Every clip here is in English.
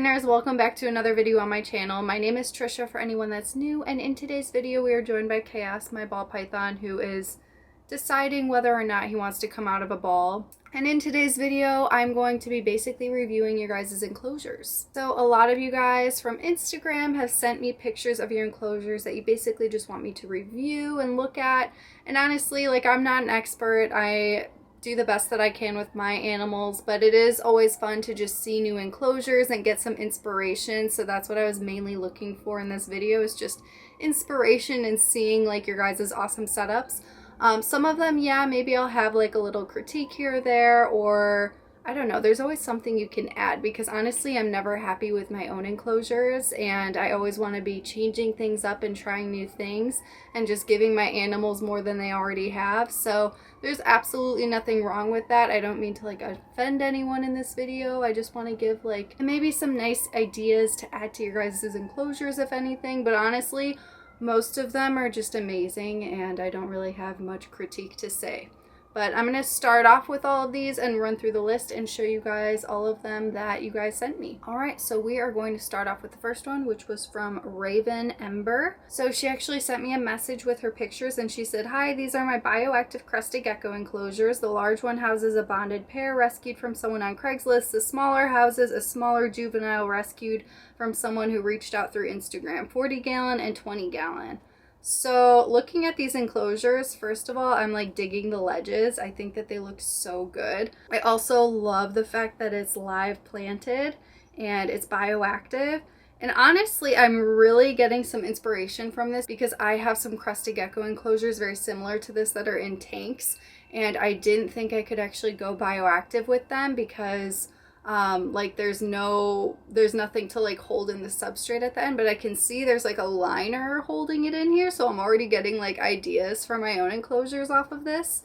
gardeners, welcome back to another video on my channel. My name is Trisha for anyone that's new, and in today's video we are joined by Chaos, my ball python, who is deciding whether or not he wants to come out of a ball. And in today's video I'm going to be basically reviewing your guys' enclosures. So a lot of you guys from Instagram have sent me pictures of your enclosures that you basically just want me to review and look at. And honestly, like, I'm not an expert. I do the best that I can with my animals, but it is always fun to just see new enclosures and get some inspiration. So that's what I was mainly looking for in this video, is just inspiration and seeing like your guys' awesome setups. Some of them, yeah, maybe I'll have like a little critique here or there, or I don't know, there's always something you can add, because honestly I'm never happy with my own enclosures and I always want to be changing things up and trying new things and just giving my animals more than they already have. So there's absolutely nothing wrong with that. I don't mean to like offend anyone in this video. I just want to give like maybe some nice ideas to add to your guys' enclosures if anything, but honestly most of them are just amazing and I don't really have much critique to say. But I'm going to start off with all of these and run through the list and show you guys all of them that you guys sent me. Alright, so we are going to start off with the first one, which was from Raven Ember. So she actually sent me a message with her pictures and she said, "Hi, these are my Bioactive Crested Gecko enclosures. The large one houses a bonded pair rescued from someone on Craigslist. The smaller houses a smaller juvenile rescued from someone who reached out through Instagram, 40 gallon and 20 gallon. So looking at these enclosures, first of all, I'm like digging the ledges. I think that they look so good. I also love the fact that it's live planted and it's bioactive. And honestly, I'm really getting some inspiration from this because I have some Crested Gecko enclosures very similar to this that are in tanks. And I didn't think I could actually go bioactive with them because like there's nothing to like hold in the substrate at the end, but I can see there's like a liner holding it in here, so I'm already getting like ideas for my own enclosures off of this.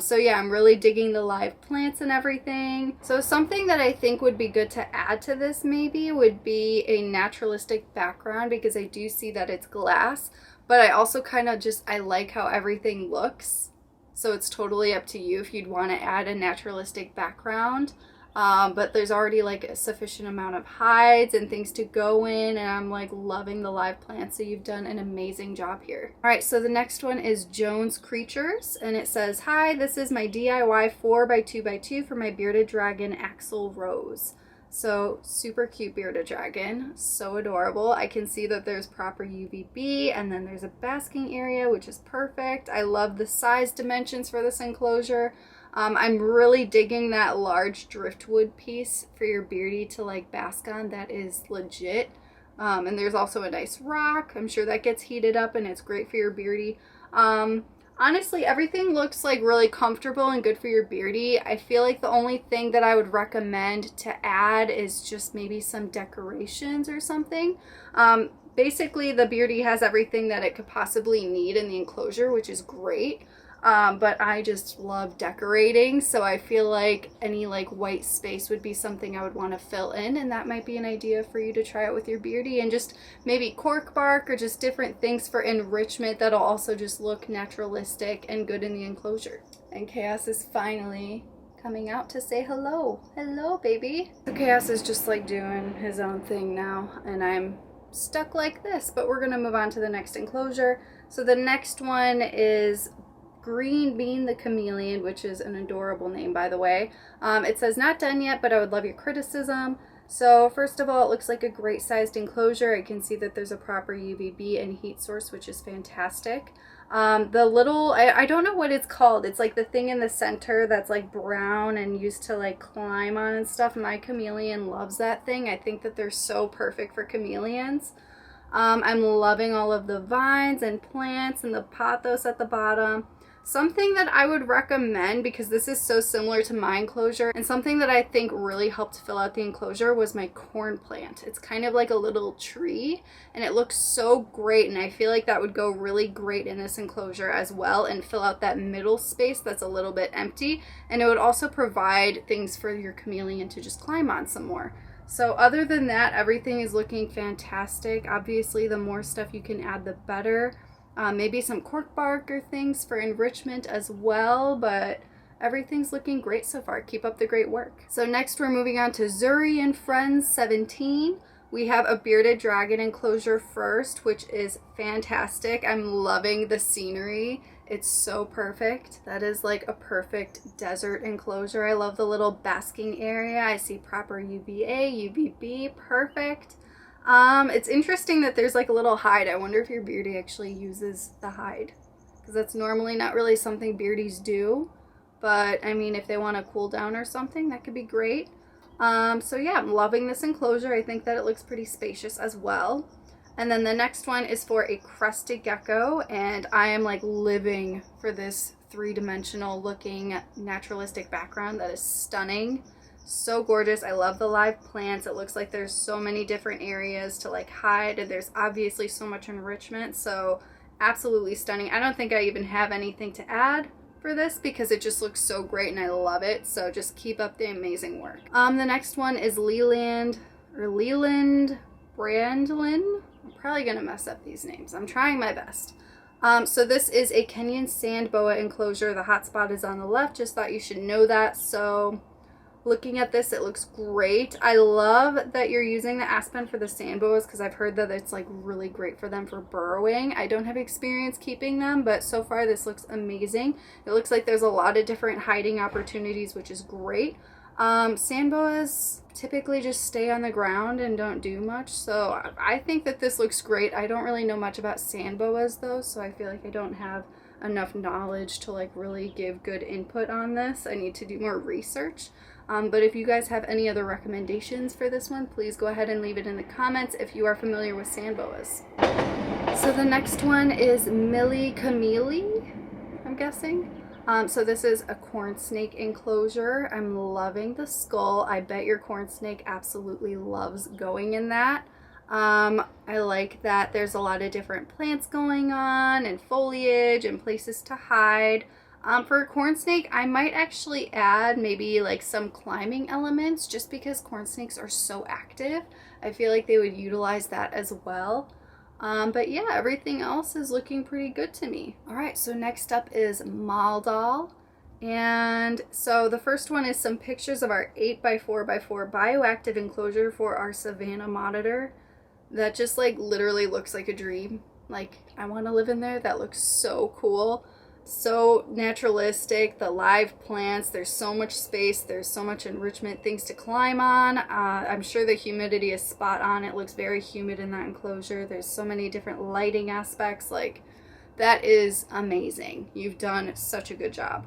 So yeah, I'm really digging the live plants and everything. So something that I think would be good to add to this maybe would be a naturalistic background, because I do see that it's glass, but I also kind of I like how everything looks. So it's totally up to you if you'd want to add a naturalistic background. But there's already like a sufficient amount of hides and things to go in, and I'm like loving the live plants, so you've done an amazing job here. Alright, so the next one is Jones Creatures, and it says, "Hi, this is my DIY 4x2x2 for my bearded dragon Axel Rose." So super cute bearded dragon, so adorable. I can see that there's proper UVB, and then there's a basking area, which is perfect. I love the size dimensions for this enclosure. I'm really digging that large driftwood piece for your beardy to like bask on. That is legit. And there's also a nice rock. I'm sure that gets heated up and it's great for your beardy. Honestly, everything looks like really comfortable and good for your beardy. I feel like the only thing that I would recommend to add is just maybe some decorations or something. Basically, the beardy has everything that it could possibly need in the enclosure, which is great. But I just love decorating, so I feel like any like white space would be something I would want to fill in, and that might be an idea for you to try out with your beardy, and just maybe cork bark or just different things for enrichment that'll also just look naturalistic and good in the enclosure. And Chaos is finally coming out to say hello. Hello, baby. So Chaos is just like doing his own thing now, and I'm stuck like this, but we're gonna move on to the next enclosure. So the next one is Green Bean the Chameleon, which is an adorable name, by the way. It says, "Not done yet, but I would love your criticism." So first of all, it looks like a great sized enclosure. I can see that there's a proper UVB and heat source, which is fantastic. The little, I don't know what it's called. It's like the thing in the center that's like brown and used to like climb on and stuff. My chameleon loves that thing. I think that they're so perfect for chameleons. I'm loving all of the vines and plants and the pothos at the bottom. Something that I would recommend, because this is so similar to my enclosure, and something that I think really helped fill out the enclosure, was my corn plant. It's kind of like a little tree, and it looks so great, and I feel like that would go really great in this enclosure as well and fill out that middle space that's a little bit empty, and it would also provide things for your chameleon to just climb on some more. So other than that, everything is looking fantastic. Obviously, the more stuff you can add, the better. Maybe some cork bark or things for enrichment as well, but everything's looking great so far. Keep up the great work. So next we're moving on to Zuri and Friends 17. We have a bearded dragon enclosure first, which is fantastic. I'm loving the scenery. It's so perfect. That is like a perfect desert enclosure. I love the little basking area. I see proper UVA, UVB, perfect. It's interesting that there's like a little hide. I wonder if your beardie actually uses the hide, because that's normally not really something beardies do. But I mean, if they want to cool down or something, that could be great. So yeah, I'm loving this enclosure. I think that it looks pretty spacious as well. And then the next one is for a crested gecko, and I am like living for this three-dimensional looking naturalistic background. That is stunning. So gorgeous. I love the live plants. It looks like there's so many different areas to like hide, and there's obviously so much enrichment. So absolutely stunning. I don't think I even have anything to add for this because it just looks so great and I love it. So just keep up the amazing work. The next one is Leland Brandlin. I'm probably gonna mess up these names. I'm trying my best. So this is a Kenyan sand boa enclosure. The hotspot is on the left. Just thought you should know that. So looking at this, it looks great. I love that you're using the aspen for the sand boas because I've heard that it's like really great for them for burrowing. I don't have experience keeping them, but so far this looks amazing. It looks like there's a lot of different hiding opportunities, which is great. Sand boas typically just stay on the ground and don't do much, so I think that this looks great. I don't really know much about sand boas though, so I feel like I don't have enough knowledge to like really give good input on this. I need to do more research. But if you guys have any other recommendations for this one, please go ahead and leave it in the comments if you are familiar with sand boas. So the next one is Millie Camille, I'm guessing. So this is a corn snake enclosure. I'm loving the skull. I bet your corn snake absolutely loves going in that. I like that there's a lot of different plants going on and foliage and places to hide. For a corn snake, I might actually add maybe like some climbing elements just because corn snakes are so active. I feel like they would utilize that as well. But yeah, everything else is looking pretty good to me. All right, so next up is Maldal. And so the first one is some pictures of our 8x4x4 bioactive enclosure for our Savannah monitor. That just like literally looks like a dream. Like I want to live in there. That looks so cool. So naturalistic, the live plants, there's so much space, there's so much enrichment, things to climb on. I'm sure the humidity is spot on. It looks very humid in that enclosure. There's so many different lighting aspects. Like that is amazing. You've done such a good job.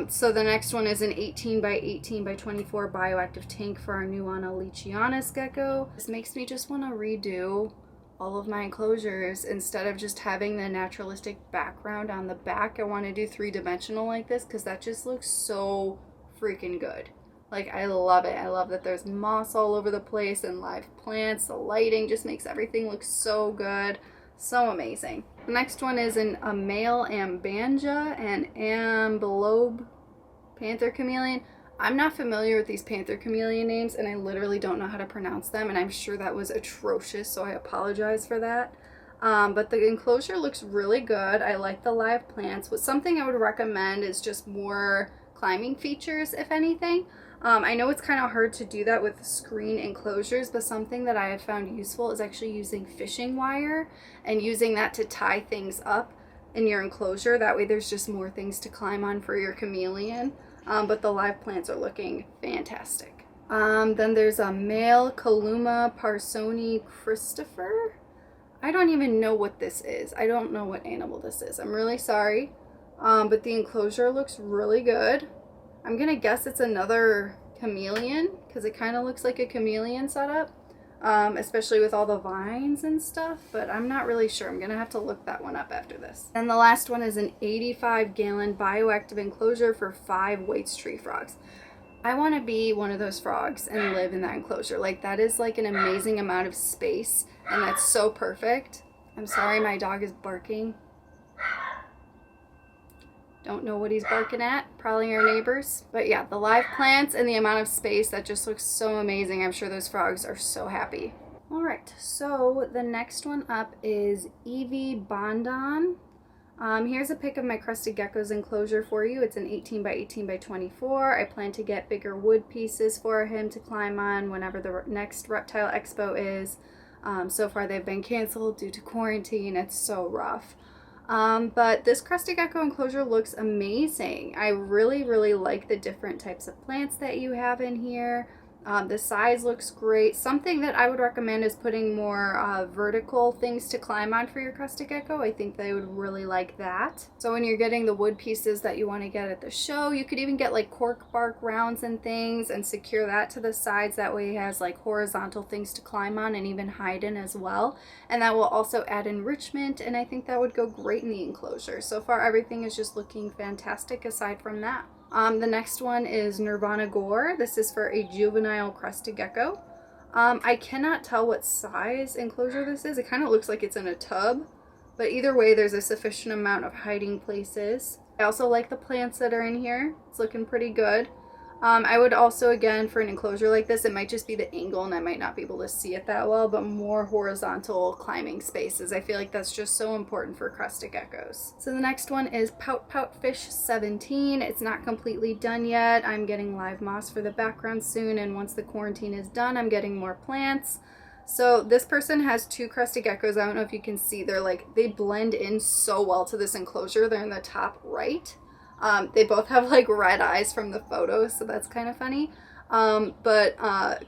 So the next one is an 18x18x24 bioactive tank for our Nuana Leachianus gecko. This makes me just want to redo all of my enclosures. Instead of just having the naturalistic background on the back, I want to do three-dimensional like this because that just looks so freaking good. Like I love it. I love that there's moss all over the place and live plants. The lighting just makes everything look so good. So amazing. The next one is a male ambanja and ambelobe panther chameleon. I'm not familiar with these panther chameleon names and I literally don't know how to pronounce them, and I'm sure that was atrocious, so I apologize for that. But the enclosure looks really good. I like the live plants. But something I would recommend is just more climbing features, if anything. I know it's kind of hard to do that with screen enclosures, but something that I have found useful is actually using fishing wire and using that to tie things up in your enclosure. That way there's just more things to climb on for your chameleon. But the live plants are looking fantastic. Then there's a male Columa parsoni Christopher. I don't even know what this is. I don't know what animal this is. I'm really sorry. But the enclosure looks really good. I'm gonna guess it's another chameleon because it kind of looks like a chameleon setup, especially with all the vines and stuff, but I'm not really sure. I'm gonna have to look that one up after this. And the last one is an 85-gallon bioactive enclosure for 5 White's tree frogs. I want to be one of those frogs and live in that enclosure. Like that is like an amazing amount of space and that's so perfect. I'm sorry, my dog is barking. Don't know what he's barking at. Probably your neighbors. But yeah, the live plants and the amount of space, that just looks so amazing. I'm sure those frogs are so happy. All right, so the next one up is Evie Bondon. Here's a pic of my Crested Gecko's enclosure for you. It's an 18 by 18 by 24. I plan to get bigger wood pieces for him to climb on whenever the next Reptile Expo is. So far they've been canceled due to quarantine. It's so rough. But this Crested Gecko enclosure looks amazing. I really like the different types of plants that you have in here. The size looks great. Something that I would recommend is putting more vertical things to climb on for your Crested Gecko. I think they would really like that. So when you're getting the wood pieces that you want to get at the show, you could even get like cork bark rounds and things and secure that to the sides. That way he has like horizontal things to climb on and even hide in as well. And that will also add enrichment, and I think that would go great in the enclosure. So far everything is just looking fantastic aside from that. The next one is Nirvana Gore. This is for a juvenile Crested Gecko. I cannot tell what size enclosure this is. It kind of looks like it's in a tub, but either way there's a sufficient amount of hiding places. I also like the plants that are in here. It's looking pretty good. I would also, again, for an enclosure like this, it might just be the angle and I might not be able to see it that well, but more horizontal climbing spaces. I feel like that's just so important for Crested Geckos. So the next one is Pout Pout Fish 17. It's not completely done yet. I'm getting live moss for the background soon, and once the quarantine is done, I'm getting more plants. So this person has two Crested Geckos. I don't know if you can see. They blend in so well to this enclosure. They're in the top right. They both have like red eyes from the photos, so that's kind of funny. But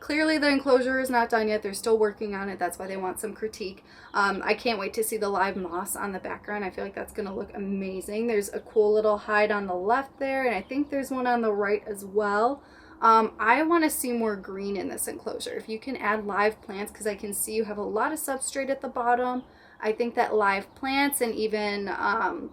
clearly the enclosure is not done yet. They're still working on it. That's why they want some critique. I can't wait to see the live moss on the background. I feel like that's going to look amazing. There's a cool little hide on the left there, and I think there's one on the right as well. I want to see more green in this enclosure. If you can add live plants, because I can see you have a lot of substrate at the bottom. I think that live plants and even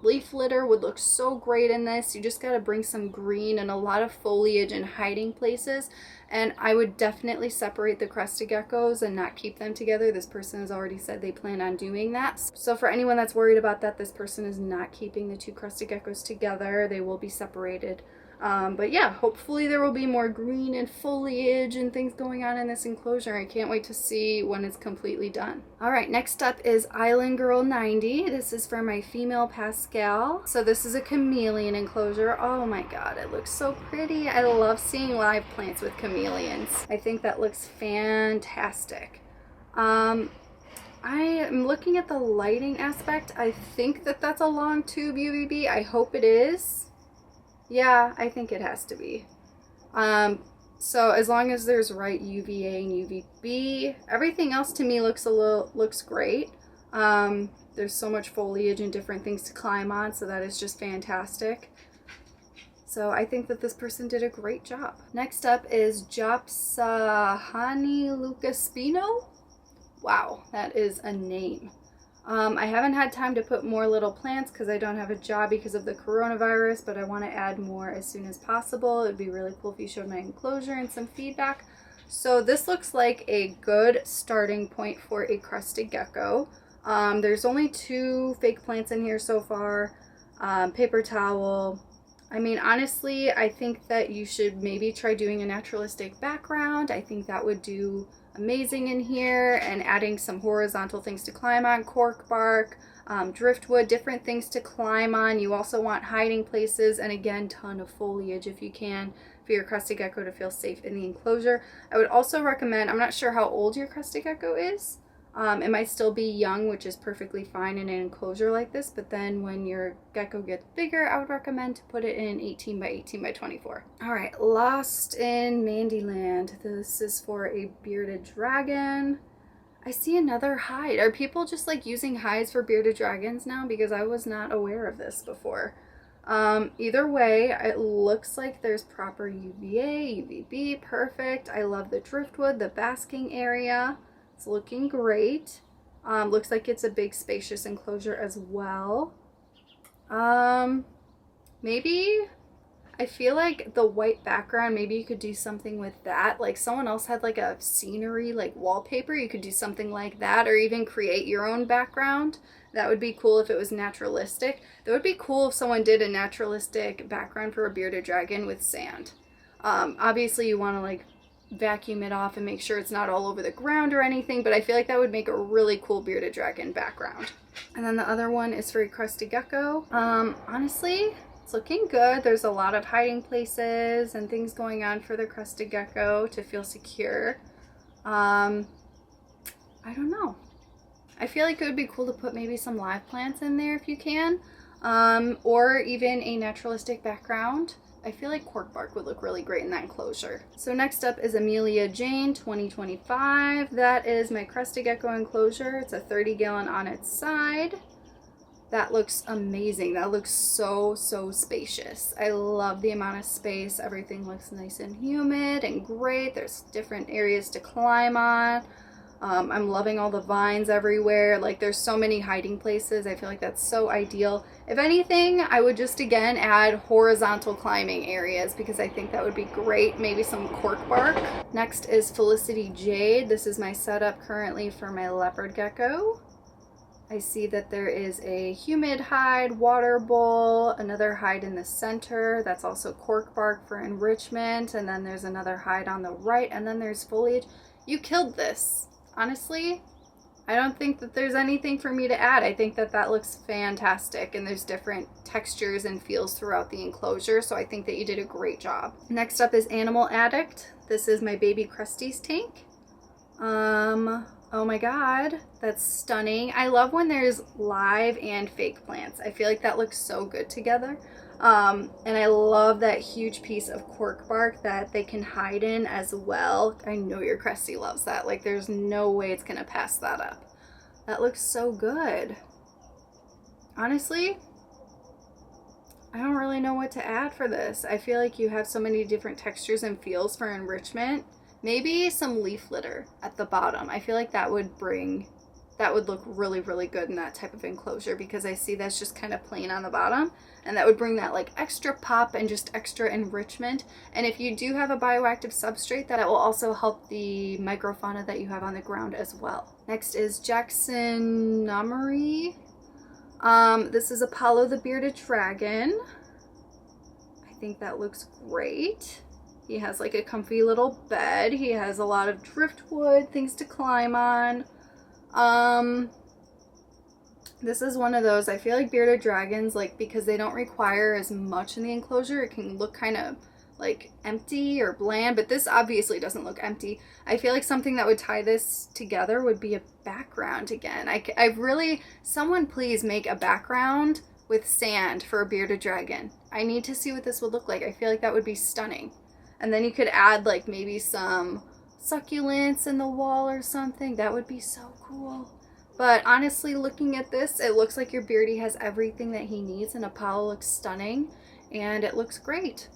leaf litter would look so great in this. You just got to bring some green and a lot of foliage and hiding places. And I would definitely separate the Crested Geckos and not keep them together. This person has already said they plan on doing that. So for anyone that's worried about that, this person is not keeping the two Crested Geckos together. They will be separated. But yeah, hopefully there will be more green and foliage and things going on in this enclosure. I can't wait to see when it's completely done. All right, next up is Island Girl 90. This is for my female Pascal. So this is a chameleon enclosure. Oh my god, it looks so pretty. I love seeing live plants with chameleons. I think that looks fantastic. I am looking at the lighting aspect. I think that that's a long tube UVB. I hope it is. Yeah, I think it has to be. So as long as there's right UVA and UVB, everything else to me looks great. There's so much foliage and different things to climb on, so that is just fantastic. So I think that this person did a great job. Next up is Jopsahani Lucaspino. Wow, that is a name. I haven't had time to put more little plants because I don't have a job because of the coronavirus, but I want to add more as soon as possible. It would be really cool if you showed my enclosure and some feedback. So this looks like a good starting point for a Crested Gecko. There's only 2 fake plants in here so far. Paper towel. I mean, honestly, I think that you should maybe try doing a naturalistic background. I think that would do amazing in here, and adding some horizontal things to climb on, cork bark, driftwood, different things to climb on. You also want hiding places, and again, ton of foliage if you can, for your Crested Gecko to feel safe in the enclosure. I would also recommend, I'm not sure how old your Crested Gecko is. It might still be young, which is perfectly fine in an enclosure like this, but then when your gecko gets bigger, I would recommend to put it in 18 by 18 by 24. All right, Lost in Mandyland. This is for a bearded dragon. I see another hide. Are people just like using hides for bearded dragons now? Because I was not aware of this before. Either way, it looks like there's proper UVA, UVB, perfect. I love the driftwood, the basking area. It's looking great. Looks like it's a big spacious enclosure as well. Maybe, I feel like the white background, maybe you could do something with that. Like someone else had like a scenery, like wallpaper. You could do something like that, or even create your own background. That would be cool if it was naturalistic. That would be cool if someone did a naturalistic background for a bearded dragon with sand. Obviously you want to like vacuum it off and make sure it's not all over the ground or anything, but I feel like that would make a really cool bearded dragon background. And then the other one is for a Crested Gecko. Honestly, it's looking good. There's a lot of hiding places and things going on for the Crested Gecko to feel secure. I don't know. I feel like it would be cool to put maybe some live plants in there if you can, or even a naturalistic background. I feel like cork bark would look really great in that enclosure. So next up is Amelia Jane 2025. That is my Crested Gecko enclosure. It's a 30 gallon on its side. That looks amazing. That looks so spacious. I love the amount of space. Everything looks nice and humid and great. There's different areas to climb on. I'm loving all the vines everywhere. Like, there's so many hiding places. I feel like that's so ideal. If anything, I would just again add horizontal climbing areas because I think that would be great. Maybe some cork bark. Next is Felicity Jade. This is my setup currently for my leopard gecko. I see that there is a humid hide, water bowl, another hide in the center. That's also cork bark for enrichment. And then there's another hide on the right. And then there's foliage. You killed this. Honestly, I don't think that there's anything for me to add. I think that that looks fantastic, and there's different textures and feels throughout the enclosure, so I think that you did a great job. Next up is Animal Addict. This is my baby Cresties tank. Oh my god, that's stunning. I love when there's live and fake plants. I feel like that looks so good together. And I love that huge piece of cork bark that they can hide in as well. I know your Crestie loves that. Like, there's no way it's gonna pass that up. That looks so good. Honestly, I don't really know what to add for this. I feel like you have so many different textures and feels for enrichment. Maybe some leaf litter at the bottom. I feel like that would look really good in that type of enclosure, because I see that's just kind of plain on the bottom, and that would bring that like extra pop and just extra enrichment. And if you do have a bioactive substrate, that will also help the microfauna that you have on the ground as well. Next is Jackson Namari. This is Apollo the Bearded Dragon. I think that looks great. He has like a comfy little bed. He has a lot of driftwood, things to climb on. This is one of those, I feel like bearded dragons, like, because they don't require as much in the enclosure, it can look kind of like empty or bland, but this obviously doesn't look empty. I feel like something that would tie this together would be a background again. I really, someone please make a background with sand for a bearded dragon. I need to see what this would look like. I feel like that would be stunning. And then you could add like maybe some succulents in the wall or something. That would be so cool. But honestly, looking at this, it looks like your beardy has everything that he needs, and Apollo looks stunning and it looks great.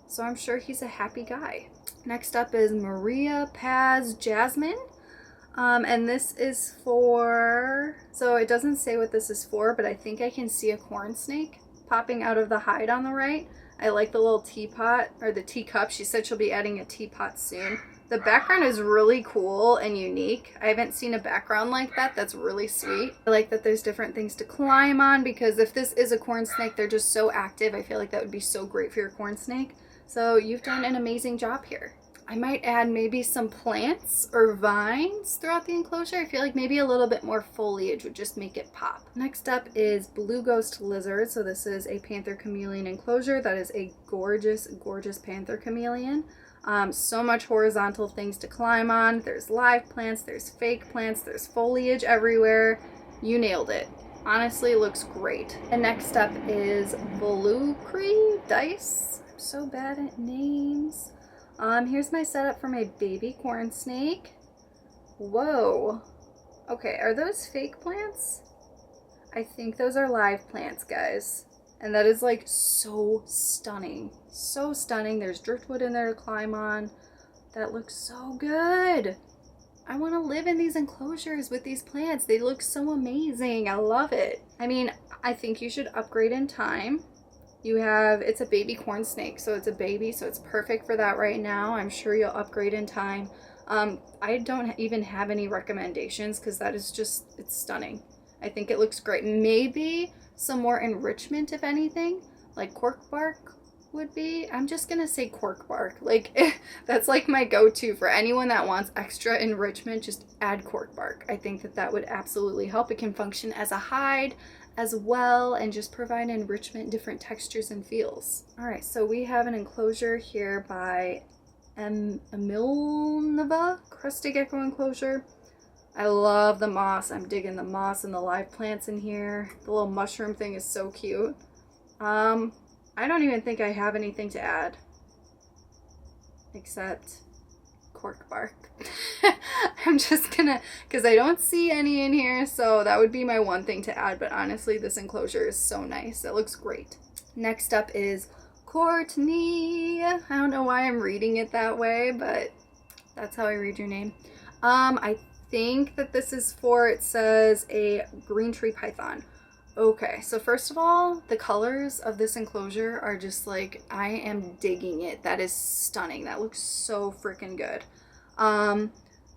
So I'm sure he's a happy guy. Next up is Maria Paz Jasmine. And this is for, so it doesn't say what this is for, but I think I can see a corn snake popping out of the hide on the right. I like the little teapot, or the teacup. She said she'll be adding a teapot soon. The background is really cool and unique. I haven't seen a background like that. That's really sweet. I like that there's different things to climb on, because if this is a corn snake, they're just so active. I feel like that would be so great for your corn snake. So you've done an amazing job here. I might add maybe some plants or vines throughout the enclosure. I feel like maybe a little bit more foliage would just make it pop. Next up is Blue Ghost Lizard. So this is a Panther Chameleon enclosure. That is a gorgeous Panther Chameleon. So much horizontal things to climb on. There's live plants, there's fake plants, there's foliage everywhere. You nailed it. Honestly, it looks great. And next up is Volucri Dice. I'm so bad at names. Here's my setup for my baby corn snake. Whoa. Okay, are those fake plants? I think those are live plants, guys. And that is like so stunning. So stunning. There's driftwood in there to climb on. That looks so good. I want to live in these enclosures with these plants. They look so amazing. I love it. I mean, I think you should upgrade in time. You have, it's a baby corn snake, so it's a baby, so it's perfect for that right now. I'm sure you'll upgrade in time. I don't even have any recommendations, because that is just, it's stunning. I think it looks great. Maybe some more enrichment, if anything, like cork bark would be. I'm just gonna say cork bark. Like, that's like my go-to for anyone that wants extra enrichment. Just add cork bark. I think that that would absolutely help. It can function as a hide as well and just provide enrichment, different textures and feels. All right, so we have an enclosure here by Emilnova Crested Gecko enclosure. I love the moss. I'm digging the moss and the live plants in here. The little mushroom thing is so cute. I don't even think I have anything to add except cork bark. I'm just gonna, because I don't see any in here, so that would be my one thing to add, but honestly this enclosure is so nice. It looks great. Next up is Courtney. I don't know why I'm reading it that way, but that's how I read your name. I think that this is for, it says a green tree python. Okay, so first of all, the colors of this enclosure are just like, I am digging it. That is stunning. That looks so freaking good.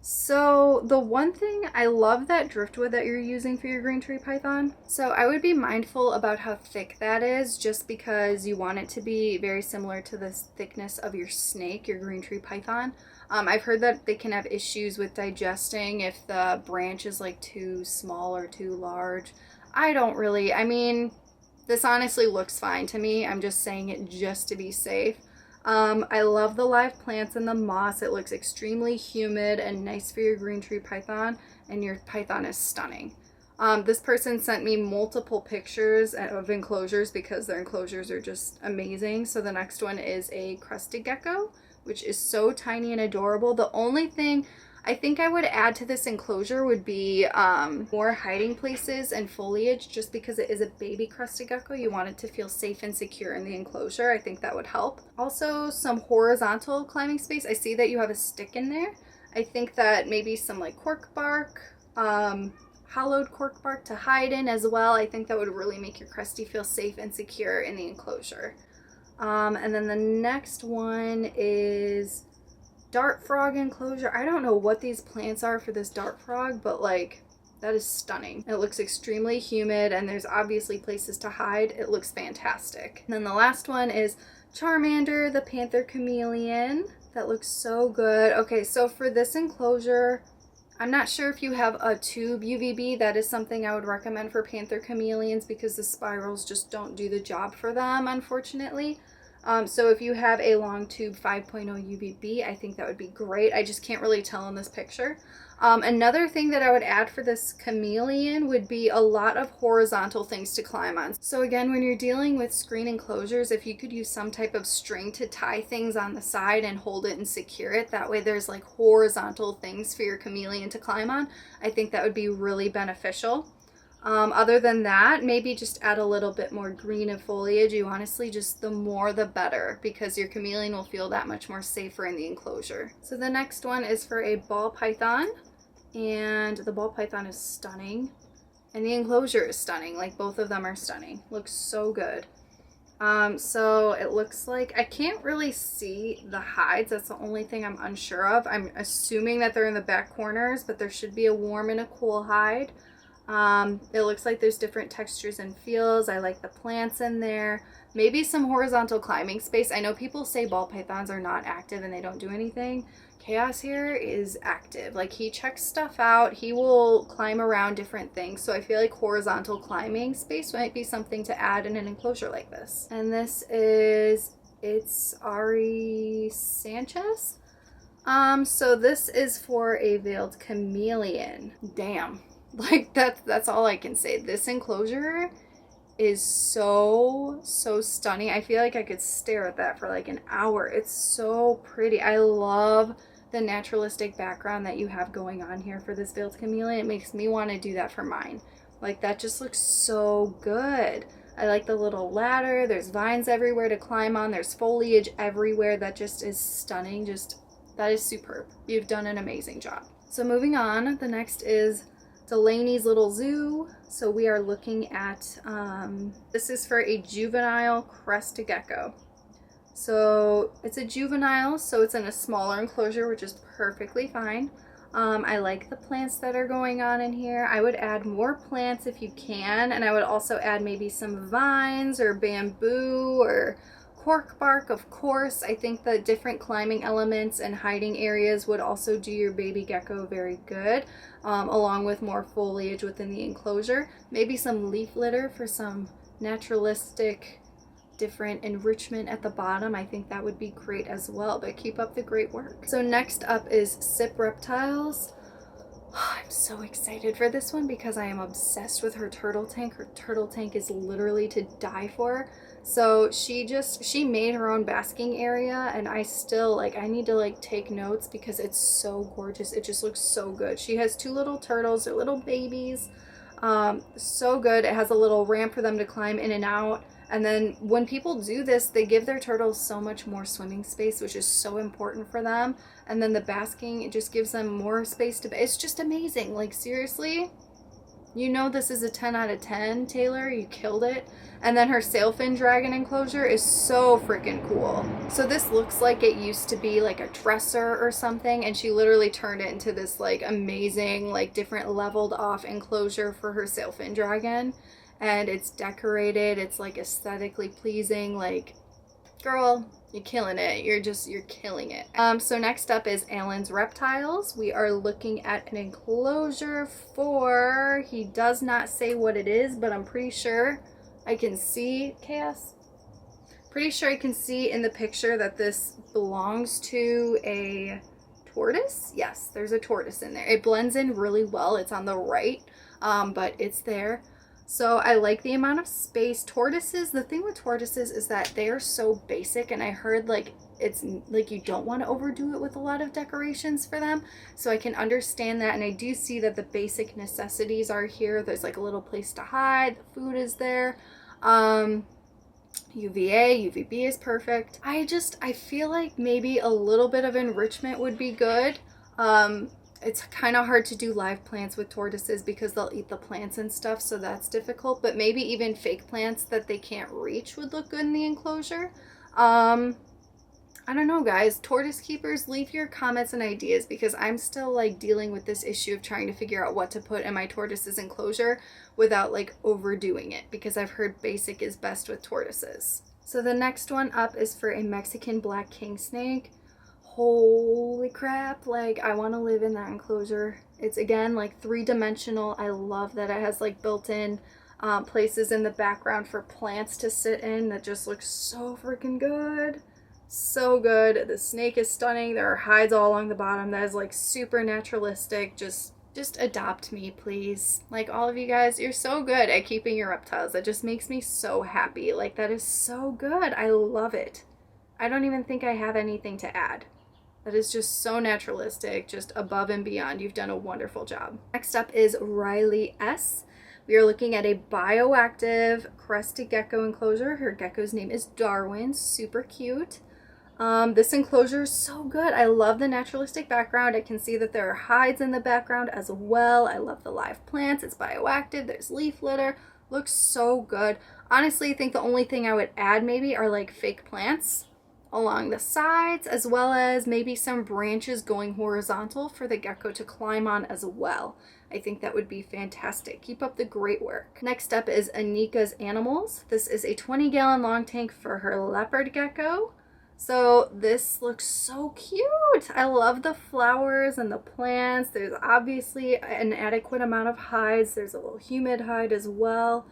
So the one thing, I love that driftwood that you're using for your green tree python. So I would be mindful about how thick that is, just because you want it to be very similar to the thickness of your snake, your green tree python. I've heard that they can have issues with digesting if the branch is like too small or too large. I don't really, I mean, this honestly looks fine to me. I'm just saying it just to be safe. I love the live plants and the moss. It looks extremely humid and nice for your green tree python, and your python is stunning. This person sent me multiple pictures of enclosures because their enclosures are just amazing. So the next one is a crested gecko, which is so tiny and adorable. The only thing I think I would add to this enclosure would be more hiding places and foliage, just because it is a baby crested gecko. You want it to feel safe and secure in the enclosure. I think that would help. Also, some horizontal climbing space. I see that you have a stick in there. I think that maybe some like cork bark, hollowed cork bark to hide in as well. I think that would really make your cresty feel safe and secure in the enclosure. And then the next one is dart frog enclosure. I don't know what these plants are for this dart frog, but like, that is stunning. It looks extremely humid and there's obviously places to hide. It looks fantastic. And then the last one is Charmander, the Panther chameleon. That looks so good. Okay, so for this enclosure, I'm not sure if you have a tube UVB. That is something I would recommend for Panther chameleons because the spirals just don't do the job for them, unfortunately. So if you have a long tube 5.0 UVB, I think that would be great. I just can't really tell in this picture. Another thing that I would add for this chameleon would be a lot of horizontal things to climb on. So again, when you're dealing with screen enclosures, if you could use some type of string to tie things on the side and hold it and secure it, that way there's like horizontal things for your chameleon to climb on, I think that would be really beneficial. Other than that, maybe just add a little bit more green and foliage. You honestly, just the more the better, because your chameleon will feel that much more safer in the enclosure. So the next one is for a ball python, and the ball python is stunning, and the enclosure is stunning. Like, both of them are stunning. Looks so good. So it looks like, I can't really see the hides. That's the only thing I'm unsure of. I'm assuming that they're in the back corners, but there should be a warm and a cool hide. It looks like there's different textures and feels. I like the plants in there. Maybe some horizontal climbing space. I know people say ball pythons are not active and they don't do anything. Chaos here is active. Like, he checks stuff out. He will climb around different things. So I feel like horizontal climbing space might be something to add in an enclosure like this. And this is, it's Ari Sanchez. So this is for a veiled chameleon. Damn. Like, that's all I can say. This enclosure is so stunning. I feel like I could stare at that for like an hour. It's so pretty. I love the naturalistic background that you have going on here for this veiled chameleon. It makes me want to do that for mine. Like, that just looks so good. I like the little ladder. There's vines everywhere to climb on. There's foliage everywhere. That just is stunning. Just, that is superb. You've done an amazing job. So moving on, the next is Delaney's Little Zoo. So we are looking at, this is for a juvenile crested gecko. So it's a juvenile, so it's in a smaller enclosure, which is perfectly fine. I like the plants that are going on in here. I would add more plants if you can, and I would also add maybe some vines or bamboo or cork bark, of course. I think the different climbing elements and hiding areas would also do your baby gecko very good, along with more foliage within the enclosure. Maybe some leaf litter for some naturalistic different enrichment at the bottom. I think that would be great as well, but keep up the great work. So next up is Sip Reptiles. I'm so excited for this one because I am obsessed with her turtle tank. Her turtle tank is literally to die for. So she made her own basking area, and I still I need to take notes because it's so gorgeous. It just looks so good. She has 2 little turtles. They're little babies. So good. It has a little ramp for them to climb in and out. And then when people do this, they give their turtles so much more swimming space, which is so important for them. And then the basking, it just gives them more space to, it's just amazing. Like, seriously, you know this is a 10 out of 10, Taylor. You killed it. And then her sailfin dragon enclosure is so freaking cool. So this looks like it used to be like a dresser or something, and she literally turned it into this amazing, different leveled off enclosure for her sailfin dragon. And it's decorated, it's aesthetically pleasing. Girl, you're killing it. You're killing it. So next up is Alan's Reptiles. We are looking at an enclosure for, he does not say what it is, but I'm pretty sure I can see, Chaos? Pretty sure I can see in the picture that this belongs to a tortoise. Yes, there's a tortoise in there. It blends in really well. It's on the right, but it's there. So I like the amount of space. Tortoises, the thing with tortoises is that they are so basic, and I heard it's you don't want to overdo it with a lot of decorations for them. So I can understand that, and I do see that the basic necessities are here. There's a little place to hide, the food is there. UVA, UVB is perfect. I feel like maybe a little bit of enrichment would be good. It's kind of hard to do live plants with tortoises because they'll eat the plants and stuff, so that's difficult. But maybe even fake plants that they can't reach would look good in the enclosure. I don't know, guys. Tortoise keepers, leave your comments and ideas because I'm still dealing with this issue of trying to figure out what to put in my tortoise's enclosure without overdoing it, because I've heard basic is best with tortoises. So the next one up is for a Mexican black king snake. Holy crap, I want to live in that enclosure. It's again 3-dimensional. I love that it has built-in places in the background for plants to sit in. That just looks so freaking good. So good. The snake is stunning. There are hides all along the bottom. That is super naturalistic. Just adopt me, please. All of you guys, you're so good at keeping your reptiles. That just makes me so happy. That is so good. I love it. I don't even think I have anything to add. That is just so naturalistic, just above and beyond. You've done a wonderful job. Next up is Riley S. We are looking at a Bioactive Crested Gecko enclosure. Her gecko's name is Darwin. Super cute. This enclosure is so good. I love the naturalistic background. I can see that there are hides in the background as well. I love the live plants. It's bioactive. There's leaf litter. Looks so good. Honestly, I think the only thing I would add maybe are fake plants along the sides, as well as maybe some branches going horizontal for the gecko to climb on as well. I think that would be fantastic. Keep up the great work. Next up is Anika's Animals. This is a 20-gallon long tank for her leopard gecko. So this looks so cute. I love the flowers and the plants. There's obviously an adequate amount of hides. There's a little humid hide as well.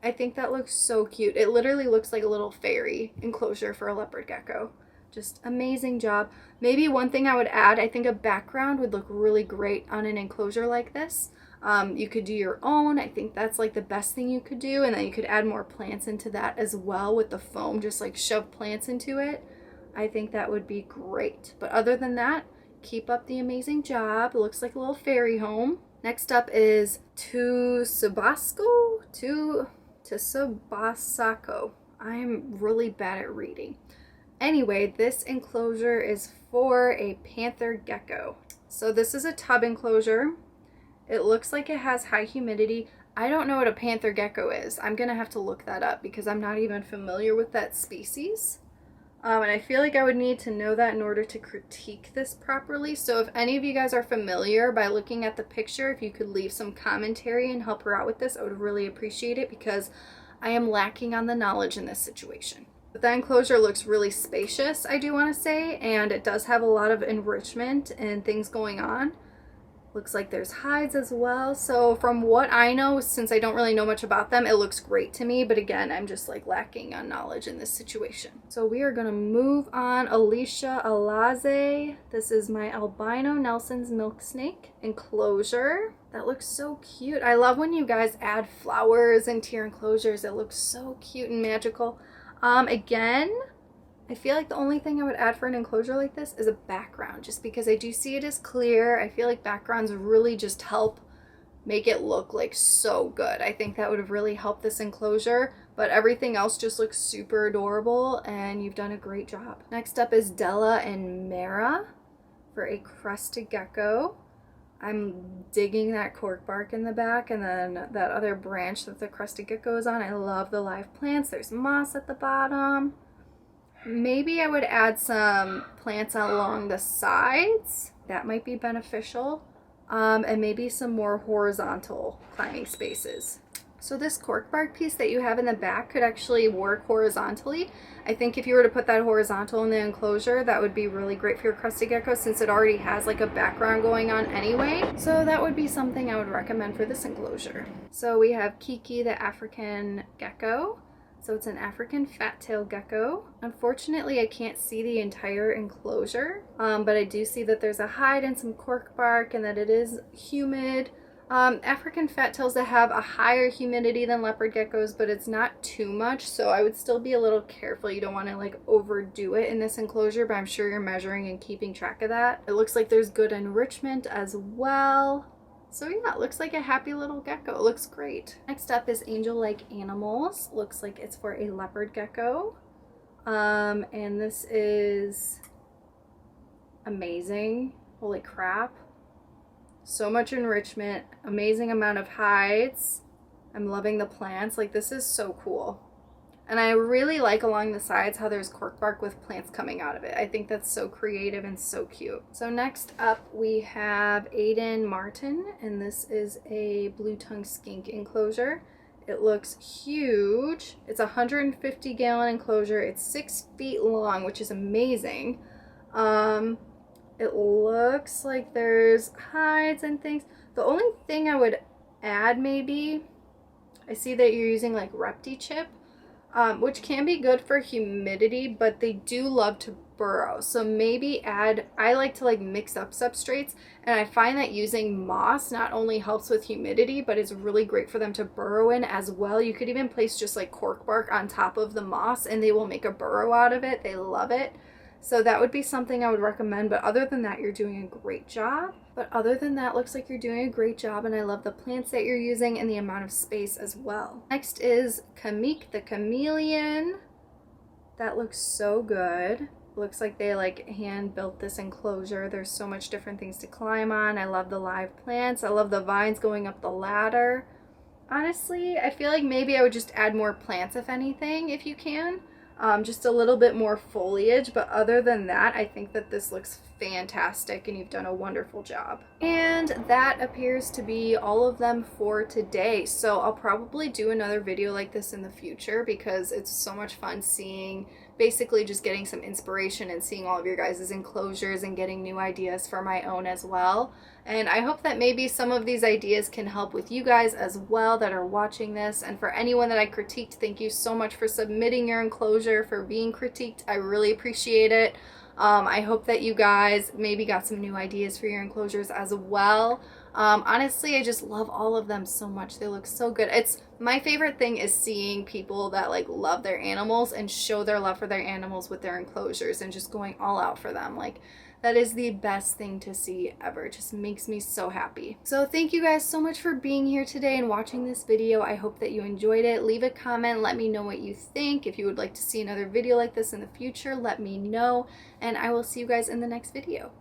I think that looks so cute. It literally looks like a little fairy enclosure for a leopard gecko. Just amazing job. Maybe one thing I would add, I think a background would look really great on an enclosure like this. You could do your own. I think that's the best thing you could do. And then you could add more plants into that as well with the foam. Just shove plants into it. I think that would be great. But other than that, keep up the amazing job. It looks like a little fairy home. Next up is Tsubasako. I'm really bad at reading. Anyway, this enclosure is for a Panther gecko. So this is a tub enclosure. It looks like it has high humidity. I don't know what a Panther gecko is. I'm gonna have to look that up because I'm not even familiar with that species. And I feel like I would need to know that in order to critique this properly. So if any of you guys are familiar by looking at the picture, if you could leave some commentary and help her out with this, I would really appreciate it because I am lacking on the knowledge in this situation. But the enclosure looks really spacious, I do want to say, and it does have a lot of enrichment and things going on. Looks like there's hides as well. So from what I know, since I don't really know much about them, it looks great to me. But again, I'm just like lacking on knowledge in this situation. So we are going to move on. Alicia Alaze. This is my albino Nelson's milk snake enclosure. That looks so cute. I love when you guys add flowers into your enclosures. It looks so cute and magical. Again, I feel like the only thing I would add for an enclosure like this is a background, just because I do see it as clear. I feel like backgrounds really just help make it look like so good. I think that would have really helped this enclosure, but everything else just looks super adorable and you've done a great job. Next up is Della and Mara for a crested gecko. I'm digging that cork bark in the back and then that other branch that the crested gecko is on. I love the live plants. There's moss at the bottom. Maybe I would add some plants along the sides. That might be beneficial. And maybe some more horizontal climbing spaces. So this cork bark piece that you have in the back could actually work horizontally. I think if you were to put that horizontal in the enclosure, that would be really great for your crested gecko since it already has like a background going on anyway. So that would be something I would recommend for this enclosure. So we have Kiki, the African gecko. So it's an African fat-tailed gecko. Unfortunately, I can't see the entire enclosure, but I do see that there's a hide and some cork bark and that it is humid. African fat-tails that have a higher humidity than leopard geckos, but it's not too much, so I would still be a little careful. You don't want to like overdo it in this enclosure, but I'm sure you're measuring and keeping track of that. It looks like there's good enrichment as well. So yeah, it looks like a happy little gecko. It looks great. Next up is Angel-like Animals. Looks like it's for a leopard gecko. And this is amazing. Holy crap. So much enrichment. Amazing amount of hides. I'm loving the plants. Like, this is so cool. And I really like along the sides how there's cork bark with plants coming out of it. I think that's so creative and so cute. So next up we have Aiden Martin, and this is a blue-tongued skink enclosure. It looks huge. It's a 150-gallon enclosure. It's 6 feet long, which is amazing. It looks like there's hides and things. The only thing I would add maybe, I see that you're using like Reptile chip. Which can be good for humidity, but they do love to burrow. So maybe add, I like to like mix up substrates, and I find that using moss not only helps with humidity, but it's really great for them to burrow in as well. You could even place just like cork bark on top of the moss and they will make a burrow out of it. They love it. So that would be something I would recommend, but other than that, you're doing a great job. Looks like you're doing a great job, and I love the plants that you're using and the amount of space as well. Next is Kamik, the chameleon. That looks so good. Looks like they like hand built this enclosure. There's so much different things to climb on. I love the live plants. I love the vines going up the ladder. Honestly, I feel like maybe I would just add more plants if anything, if you can. Just a little bit more foliage, but other than that, I think that this looks fantastic and you've done a wonderful job. And that appears to be all of them for today. So I'll probably do another video like this in the future because it's so much fun seeing, basically just getting some inspiration and seeing all of your guys' enclosures and getting new ideas for my own as well. And I hope that maybe some of these ideas can help with you guys as well that are watching this. And for anyone that I critiqued, thank you so much for submitting your enclosure, for being critiqued. I really appreciate it. I hope that you guys maybe got some new ideas for your enclosures as well. Honestly, I just love all of them so much. They look so good. It's my favorite thing is seeing people that like love their animals and show their love for their animals with their enclosures and just going all out for them. Like, that is the best thing to see ever. It just makes me so happy. So thank you guys so much for being here today and watching this video. I hope that you enjoyed it. Leave a comment. Let me know what you think. If you would like to see another video like this in the future, let me know. And I will see you guys in the next video.